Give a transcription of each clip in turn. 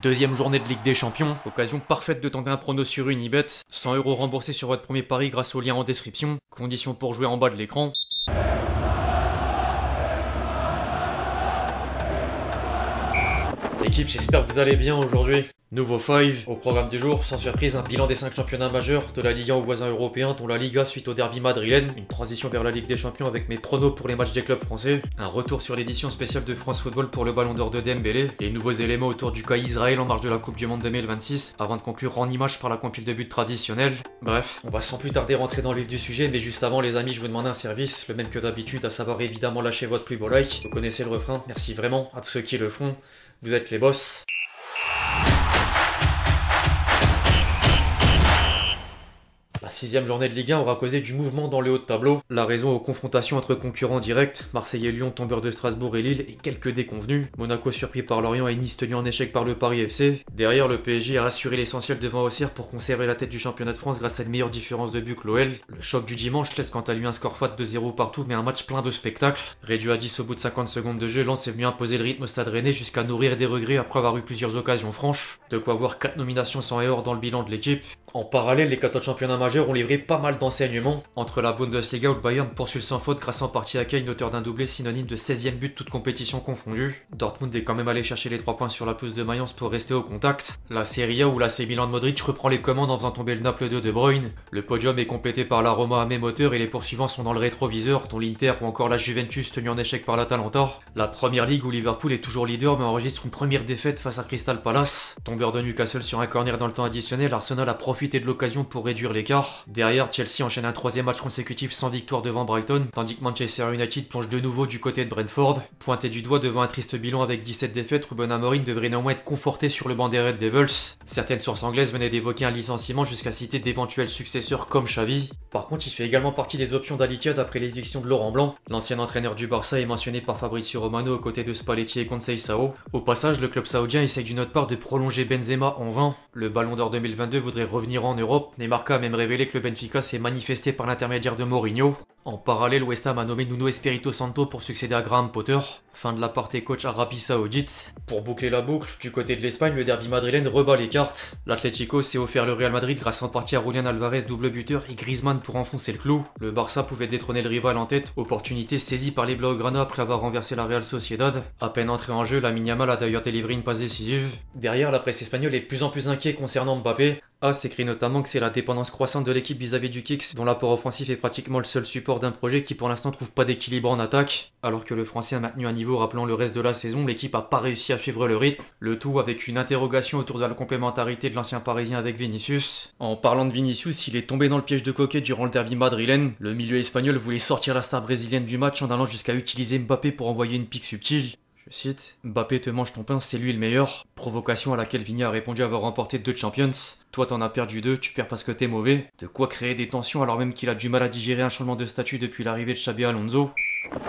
Deuxième journée de Ligue des Champions, occasion parfaite de tenter un prono sur Unibet, 100 € remboursés sur votre premier pari grâce au lien en description, conditions pour jouer en bas de l'écran. L'équipe, j'espère que vous allez bien aujourd'hui. Nouveau 5, au programme du jour, sans surprise, un bilan des 5 championnats majeurs, de la Ligue 1 aux voisins européens, dont la Liga suite au derby madrilène, une transition vers la Ligue des Champions avec mes pronos pour les matchs des clubs français, un retour sur l'édition spéciale de France Football pour le Ballon d'Or de Dembélé, et nouveaux éléments autour du cas Israël en marge de la Coupe du Monde 2026, avant de conclure en images par la compile de buts traditionnelle. Bref, on va sans plus tarder rentrer dans le vif du sujet, mais juste avant les amis, je vous demande un service, le même que d'habitude, à savoir évidemment lâcher votre plus beau like, vous connaissez le refrain, merci vraiment à tous ceux qui le font, vous êtes les boss. La sixième journée de Ligue 1 aura causé du mouvement dans le haut de tableau. La raison aux confrontations entre concurrents directs, Marseille et Lyon, tombeurs de Strasbourg et Lille, et quelques déconvenus. Monaco surpris par Lorient et Nice tenu en échec par le Paris FC. Derrière, le PSG a rassuré l'essentiel devant Auxerre pour conserver la tête du championnat de France grâce à une meilleure différence de but que l'OL. Le choc du dimanche laisse quant à lui un score fat de 0 partout, mais un match plein de spectacles. Réduit à 10 au bout de 50 secondes de jeu, Lens est venu imposer le rythme au Stade Rennais jusqu'à nourrir des regrets après avoir eu plusieurs occasions franches. De quoi avoir 4 nominations sans erreur dans le bilan de l'équipe. En parallèle, les 14 championnats majeurs ont livré pas mal d'enseignements. Entre la Bundesliga où le Bayern poursuit sans faute grâce en partie à Kane, auteur d'un doublé synonyme de 16e but toute compétition confondue. Dortmund est quand même allé chercher les 3 points sur la pelouse de Mayence pour rester au contact. La Serie A où l'AC Milan de Modric reprend les commandes en faisant tomber le Naples de Bruyne. Le podium est complété par la Roma à même hauteur et les poursuivants sont dans le rétroviseur, dont l'Inter ou encore la Juventus tenue en échec par l'Atalanta. La Première Ligue où Liverpool est toujours leader mais enregistre une première défaite face à Crystal Palace. Tombeur de Newcastle sur un corner dans le temps additionnel, Arsenal a profité de l'occasion pour réduire l'écart. Derrière, Chelsea enchaîne un 3e match consécutif sans victoire devant Brighton, tandis que Manchester United plonge de nouveau du côté de Brentford. Pointé du doigt devant un triste bilan avec 17 défaites, Ruben Amorim devrait néanmoins être conforté sur le banc des Red Devils. Certaines sources anglaises venaient d'évoquer un licenciement jusqu'à citer d'éventuels successeurs comme Xavi. Par contre, il fait également partie des options d'Alicia d'après l'éviction de Laurent Blanc. L'ancien entraîneur du Barça est mentionné par Fabrizio Romano aux côtés de Spalletti et Conceição. Au passage, le club saoudien essaye d'une autre part de prolonger Benzema en vain. Le Ballon d'Or 2022 voudrait revenir en Europe. Marca a même révélé que le Benfica s'est manifesté par l'intermédiaire de Mourinho. En parallèle, West Ham a nommé Nuno Espirito Santo pour succéder à Graham Potter. Fin de l'aparté coach Arabie Saoudite. Pour boucler la boucle, du côté de l'Espagne, le derby madrilène rebat les cartes. L'Atlético s'est offert le Real Madrid grâce en partie à Julián Alvarez, double buteur, et Griezmann pour enfoncer le clou. Le Barça pouvait détrôner le rival en tête, opportunité saisie par les Blaugrana après avoir renversé la Real Sociedad. À peine entré en jeu, Lamine Yamal a d'ailleurs délivré une passe décisive. Derrière, la presse espagnole est de plus en plus inquiète concernant Mbappé. AS écrit notamment que c'est la dépendance croissante de l'équipe vis-à-vis du Kicks, dont l'apport offensif est pratiquement le seul support d'un projet qui pour l'instant trouve pas d'équilibre en attaque. Alors que le français a maintenu un niveau rappelant le reste de la saison, l'équipe a pas réussi à suivre le rythme. Le tout avec une interrogation autour de la complémentarité de l'ancien parisien avec Vinicius. En parlant de Vinicius, il est tombé dans le piège de coquet durant le derby madrilène. Le milieu espagnol voulait sortir la star brésilienne du match en allant jusqu'à utiliser Mbappé pour envoyer une pique subtile. Je cite, Mbappé te mange ton pain, c'est lui le meilleur. Provocation à laquelle Vigny a répondu avoir remporté 2 Champions. Toi t'en as perdu 2, tu perds parce que t'es mauvais. De quoi créer des tensions alors même qu'il a du mal à digérer un changement de statut depuis l'arrivée de Xabi Alonso.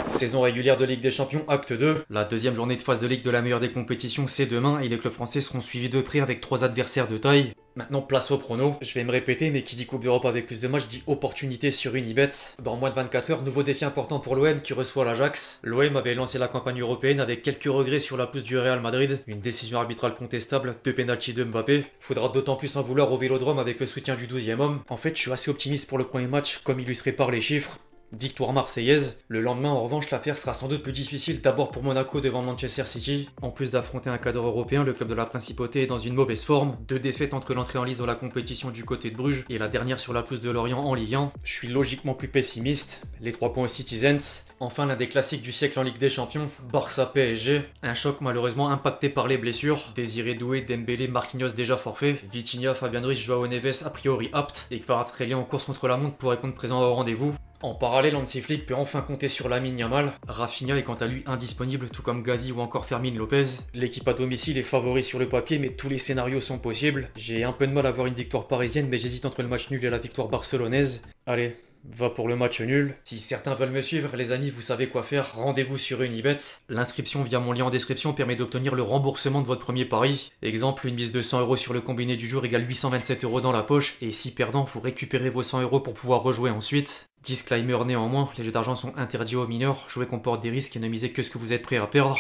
Saison régulière de Ligue des Champions, acte 2. La deuxième journée de phase de Ligue de la meilleure des compétitions, c'est demain et les clubs français seront suivis de près avec 3 adversaires de taille. Maintenant, place au prono. Je vais me répéter, mais qui dit Coupe d'Europe avec plus de matchs dit opportunité sur Unibet. Dans moins de 24 heures, nouveau défi important pour l'OM qui reçoit l'Ajax. L'OM avait lancé la campagne européenne avec quelques regrets sur la pelouse du Real Madrid. Une décision arbitrale contestable, 2 pénaltys de Mbappé. Faudra d'autant plus en vouloir au Vélodrome avec le soutien du 12e homme. En fait, je suis assez optimiste pour le premier match, comme illustré par les chiffres. Victoire marseillaise. Le lendemain, en revanche, l'affaire sera sans doute plus difficile, d'abord pour Monaco devant Manchester City. En plus d'affronter un cadre européen, le club de la Principauté est dans une mauvaise forme. 2 défaites entre l'entrée en lice dans la compétition du côté de Bruges et la dernière sur la pelouse de Lorient en Ligue 1. Je suis logiquement plus pessimiste. Les 3 points aux Citizens. Enfin, l'un des classiques du siècle en Ligue des Champions, Barça-PSG. Un choc malheureusement impacté par les blessures. Désiré Doué, Dembélé, Marquinhos déjà forfait. Vitinha, Fabian Ruiz, Joao Neves a priori apte. Et Kvaratskhelia en course contre la montre pour répondre présent au rendez-vous. En parallèle, Hansi Flick peut enfin compter sur Lamine Yamal. Rafinha est quant à lui indisponible, tout comme Gavi ou encore Fermin Lopez. L'équipe à domicile est favori sur le papier, mais tous les scénarios sont possibles. J'ai un peu de mal à voir une victoire parisienne, mais j'hésite entre le match nul et la victoire barcelonaise. Allez, va pour le match nul. Si certains veulent me suivre, les amis, vous savez quoi faire, rendez-vous sur Unibet. L'inscription via mon lien en description permet d'obtenir le remboursement de votre premier pari. Exemple, une mise de 100 € sur le combiné du jour égale 827 € dans la poche, et si perdant, vous récupérez vos 100 € pour pouvoir rejouer ensuite. Disclaimer néanmoins, les jeux d'argent sont interdits aux mineurs, jouez comporte des risques et ne misez que ce que vous êtes prêt à perdre.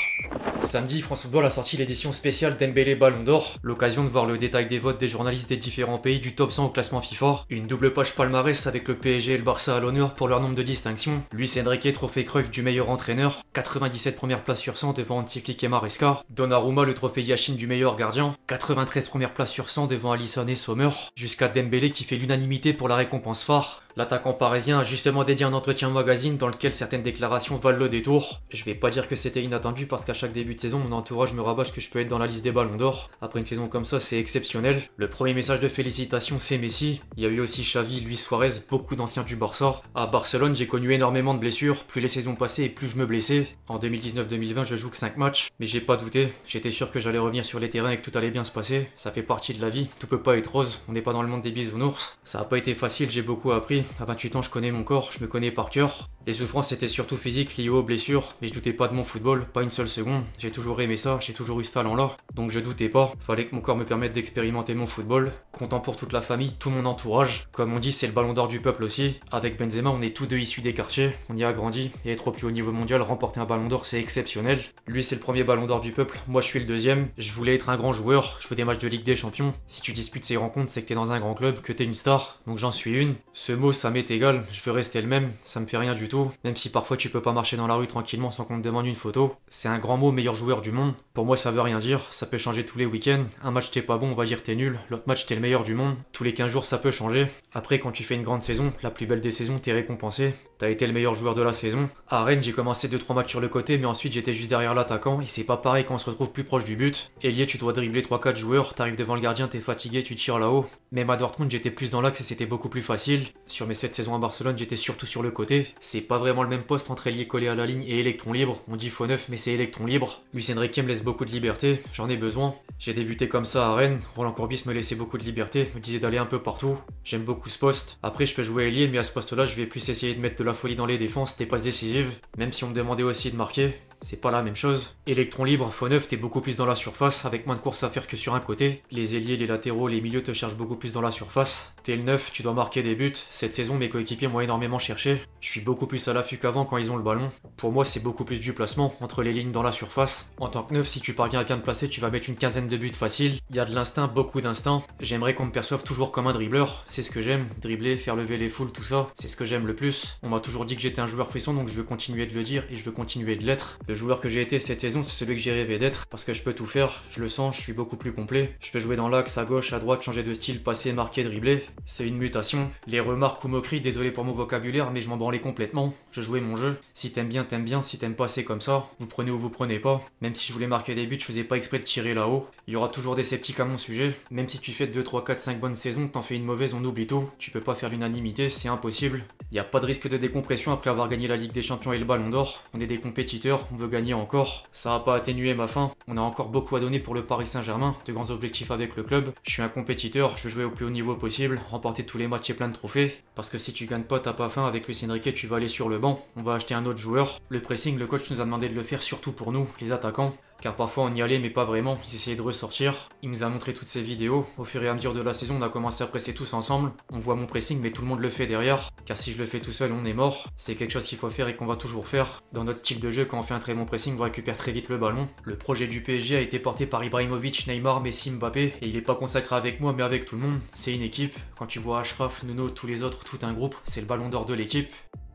Samedi, France Football a sorti l'édition spéciale Dembélé Ballon d'Or, l'occasion de voir le détail des votes des journalistes des différents pays du top 100 au classement FIFA, une double page palmarès avec le PSG et le Barça à l'honneur pour leur nombre de distinctions, Luis Enrique trophée Cruyff du meilleur entraîneur, 97 premières places sur 100 devant Hansi Flick et Maresca, Donnarumma le trophée Yashin du meilleur gardien, 93 premières places sur 100 devant Alisson et Sommer, jusqu'à Dembélé qui fait l'unanimité pour la récompense phare. L'attaquant parisien a justement dédié un entretien magazine dans lequel certaines déclarations valent le détour. Je vais pas dire que c'était inattendu parce qu'à chaque début de saison, mon entourage me rabâche que je peux être dans la liste des ballons d'or. Après une saison comme ça, c'est exceptionnel. Le premier message de félicitations, c'est Messi. Il y a eu aussi Xavi, Luis Suarez, beaucoup d'anciens du Barça. À Barcelone, j'ai connu énormément de blessures. Plus les saisons passaient et plus je me blessais. En 2019-2020, je joue que 5 matchs. Mais j'ai pas douté. J'étais sûr que j'allais revenir sur les terrains et que tout allait bien se passer. Ça fait partie de la vie. Tout peut pas être rose. On n'est pas dans le monde des bisounours. Ça a pas été facile, j'ai beaucoup appris. À 28 ans, je connais mon corps, je me connais par cœur. Les souffrances étaient surtout physiques liées aux blessures, mais je doutais pas de mon football, pas une seule seconde. J'ai toujours aimé ça, j'ai toujours eu ce talent-là, donc je doutais pas. Fallait que mon corps me permette d'expérimenter mon football. Content pour toute la famille, tout mon entourage. Comme on dit, c'est le ballon d'or du peuple aussi. Avec Benzema, on est tous deux issus des quartiers, on y a grandi, et être au plus haut niveau mondial, remporter un ballon d'or, c'est exceptionnel. Lui, c'est le premier ballon d'or du peuple, moi je suis le deuxième. Je voulais être un grand joueur, je fais des matchs de Ligue des Champions. Si tu disputes ces rencontres, c'est que t'es dans un grand club, que t'es une star, donc j'en suis une. Ce mot, ça m'est égal, je veux rester le même, ça me fait rien du tout. Même si parfois tu peux pas marcher dans la rue tranquillement sans qu'on te demande une photo. C'est un grand mot, meilleur joueur du monde. Pour moi, ça veut rien dire, ça peut changer tous les week-ends. Un match t'es pas bon, on va dire t'es nul. L'autre match t'es le meilleur du monde. Tous les 15 jours, ça peut changer. Après, quand tu fais une grande saison, la plus belle des saisons, t'es récompensé. T'as été le meilleur joueur de la saison. À Rennes, j'ai commencé 2-3 matchs sur le côté, mais ensuite j'étais juste derrière l'attaquant. Et c'est pas pareil quand on se retrouve plus proche du but. Ailier, tu dois dribbler 3-4 joueurs, t'arrives devant le gardien, t'es fatigué, tu tires là-haut. Même à Dortmund, j'étais plus dans l'axe et c'était beaucoup plus facile. Sur mes 7 saisons à Barcelone, j'étais surtout sur le côté. C'est pas vraiment le même poste entre ailier collé à la ligne et électron libre. On dit faux neuf, mais c'est électron libre. Luis Enrique me laisse beaucoup de liberté, j'en ai besoin. J'ai débuté comme ça à Rennes. Roland Courbis me laissait beaucoup de liberté, me disait d'aller un peu partout. J'aime beaucoup ce poste. Après, je peux jouer ailier, mais à ce poste-là, je vais plus essayer de mettre de la folie dans les défenses, des passes décisives. Même si on me demandait aussi de marquer. C'est pas la même chose. Électron libre, faux neuf, t'es beaucoup plus dans la surface, avec moins de courses à faire que sur un côté. Les ailiers, les latéraux, les milieux te cherchent beaucoup plus dans la surface. T'es le neuf, tu dois marquer des buts. Cette saison, mes coéquipiers m'ont énormément cherché. Je suis beaucoup plus à l'affût qu'avant quand ils ont le ballon. Pour moi, c'est beaucoup plus du placement, entre les lignes dans la surface. En tant que neuf, si tu parviens à bien te placer, tu vas mettre une quinzaine de buts faciles. Il y a de l'instinct, beaucoup d'instinct. J'aimerais qu'on me perçoive toujours comme un dribbleur. C'est ce que j'aime. Dribbler, faire lever les foules, tout ça. C'est ce que j'aime le plus. On m'a toujours dit que j'étais un joueur frisson, donc je veux continuer de le dire et je veux continuer de l'être. Le joueur que j'ai été cette saison, c'est celui que j'ai rêvé d'être, parce que je peux tout faire, je le sens, je suis beaucoup plus complet. Je peux jouer dans l'axe, à gauche, à droite, changer de style, passer, marquer, dribbler. C'est une mutation. Les remarques ou moqueries, désolé pour mon vocabulaire, mais je m'en branlais complètement. Je jouais mon jeu. Si t'aimes bien, si t'aimes pas, c'est comme ça. Vous prenez ou vous prenez pas. Même si je voulais marquer des buts, je faisais pas exprès de tirer là-haut. Il y aura toujours des sceptiques à mon sujet. Même si tu fais 2, 3, 4, 5 bonnes saisons, t'en fais une mauvaise, on oublie tout. Tu peux pas faire l'unanimité, c'est impossible. Il y a pas de risque de décompression après avoir gagné la Ligue des Champions et le Ballon d'Or. On est des compétiteurs, on veut gagner encore. Ça a pas atténué ma faim. On a encore beaucoup à donner pour le Paris Saint-Germain, de grands objectifs avec le club. Je suis un compétiteur, je veux jouer au plus haut niveau possible, remporter tous les matchs et plein de trophées. Parce que si tu gagnes pas, t'as pas faim, avec Luis Enrique, tu vas aller sur le banc. On va acheter un autre joueur. Le pressing, le coach nous a demandé de le faire surtout pour nous, les attaquants. Car parfois on y allait mais pas vraiment, ils essayaient de ressortir. Il nous a montré toutes ces vidéos. Au fur et à mesure de la saison, on a commencé à presser tous ensemble. On voit mon pressing mais tout le monde le fait derrière. Car si je le fais tout seul, on est mort. C'est quelque chose qu'il faut faire et qu'on va toujours faire. Dans notre style de jeu, quand on fait un très bon pressing, on récupère très vite le ballon. Le projet du PSG a été porté par Ibrahimovic, Neymar, Messi, Mbappé. Et il est pas consacré avec moi mais avec tout le monde. C'est une équipe. Quand tu vois Achraf, Nuno, tous les autres, tout un groupe, c'est le ballon d'or de l'équipe.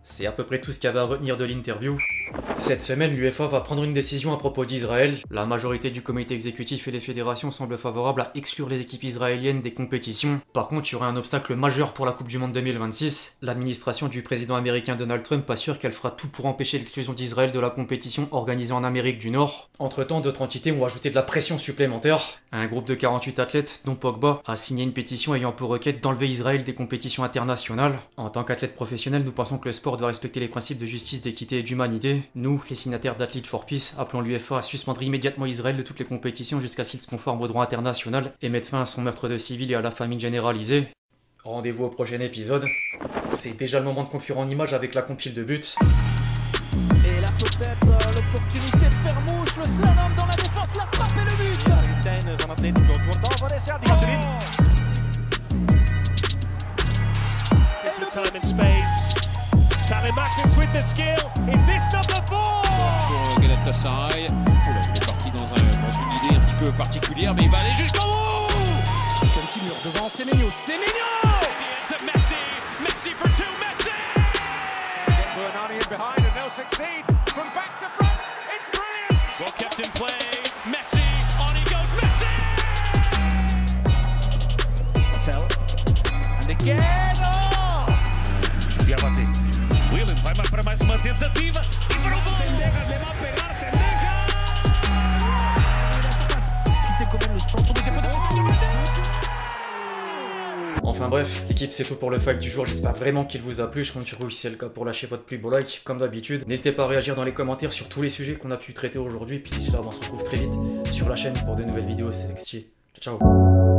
C'est à peu près tout ce qu'il y avait à retenir de l'interview. Cette semaine, l'UEFA va prendre une décision à propos d'Israël. La majorité du comité exécutif et les fédérations semblent favorables à exclure les équipes israéliennes des compétitions. Par contre, il y aura un obstacle majeur pour la Coupe du Monde 2026. L'administration du président américain Donald Trump assure qu'elle fera tout pour empêcher l'exclusion d'Israël de la compétition organisée en Amérique du Nord. Entre-temps, d'autres entités ont ajouté de la pression supplémentaire. Un groupe de 48 athlètes, dont Pogba, a signé une pétition ayant pour requête d'enlever Israël des compétitions internationales. En tant qu'athlète professionnel, nous pensons que le sport doit respecter les principes de justice, d'équité et d'humanité. Nous, les signataires d'Athletes for Peace, appelons l'UEFA à suspendre immédiatement Israël de toutes les compétitions jusqu'à ce qu'il se conforme au droit international et mette fin à son meurtre de civils et à la famine généralisée. Rendez-vous au prochain épisode. C'est déjà le moment de conclure en image avec la compile de buts. Et là peut-être l'opportunité de faire mouche, le slalom dans la défense, la frappe et le but. It's the time and space. the skill. Is this number 4? Pour Galatasaray. Oula, il est parti dans une idée un petit peu particulière, mais il va aller jusqu'au bout. Continue devant Semenyo. Semenyo! Messi. Messi for two. Messi! Bernani in behind and they'll succeed from back to front. It's brilliant. Well kept in play. Messi. On he goes. Messi! Patel. And again. Oh! Diabate. William vai para mais uma tentativa. E para o gol. Sendejas le va a pegar. Sendejas. Qui combien le centre. Enfin bref, l'équipe c'est tout pour le fact du jour, j'espère vraiment qu'il vous a plu, je compte sur vous si c'est le cas pour lâcher votre plus beau like, comme d'habitude. N'hésitez pas à réagir dans les commentaires sur tous les sujets qu'on a pu traiter aujourd'hui, puis d'ici là on se retrouve très vite sur la chaîne pour de nouvelles vidéos, c'est Lextier. Ciao ciao.